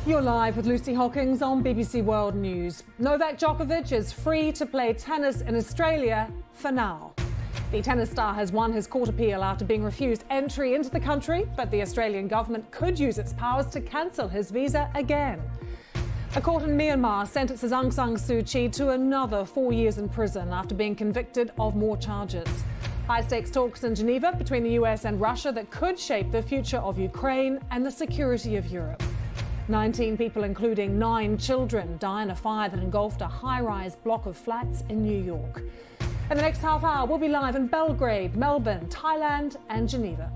You're live with Lucy Hockings on BBC World News. Novak Djokovic is free to play tennis in Australia for now. The tennis star has won his court appeal after being refused entry into the country, but the Australian government could use its powers to cancel his visa again. A court in Myanmar sentences Aung San Suu Kyi to another 4 years in prison after being convicted of more charges. High-stakes talks in Geneva between the US and Russia that could shape the future of Ukraine and the security of Europe. 19 people, including 9 children, die in a fire that engulfed a high-rise block of flats in New York. In the next half hour, we'll be live in Belgrade, Melbourne, Thailand and Geneva.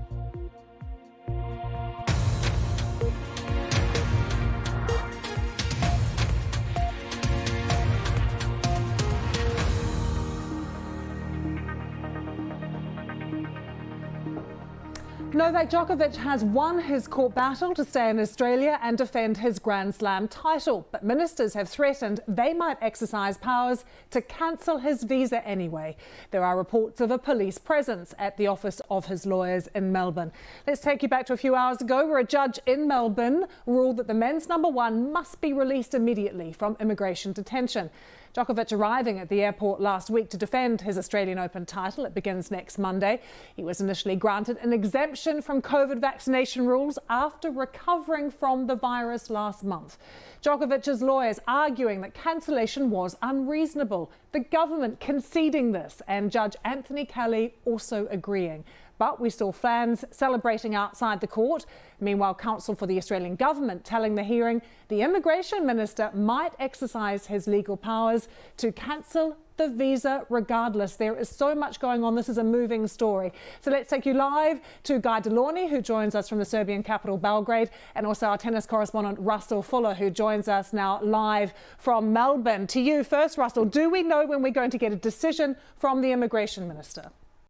Novak Djokovic has won his court battle to stay in Australia and defend his Grand Slam title, but ministers have threatened they might exercise powers to cancel his visa anyway. There are reports of a police presence at the office of his lawyers in Melbourne. Let's take you back to a few hours ago where a judge in Melbourne ruled that the men's number one must be released immediately from immigration detention. Djokovic arriving at the airport last week to defend his Australian Open title. It begins next Monday. He was initially granted an exemption from COVID vaccination rules after recovering from the virus last month. Djokovic's lawyers arguing that cancellation was unreasonable, the government conceding this and Judge Anthony Kelly also agreeing. But we saw fans celebrating outside the court. Meanwhile, counsel for the Australian government telling the hearing the immigration minister might exercise his legal powers to cancel the visa regardless. There is so much going on. This is a moving story. So let's take you live to Guy Delorney, who joins us from the Serbian capital Belgrade, and also our tennis correspondent Russell Fuller, who joins us now live from Melbourne. To you first, Russell, do we know when we're going to get a decision from the immigration minister?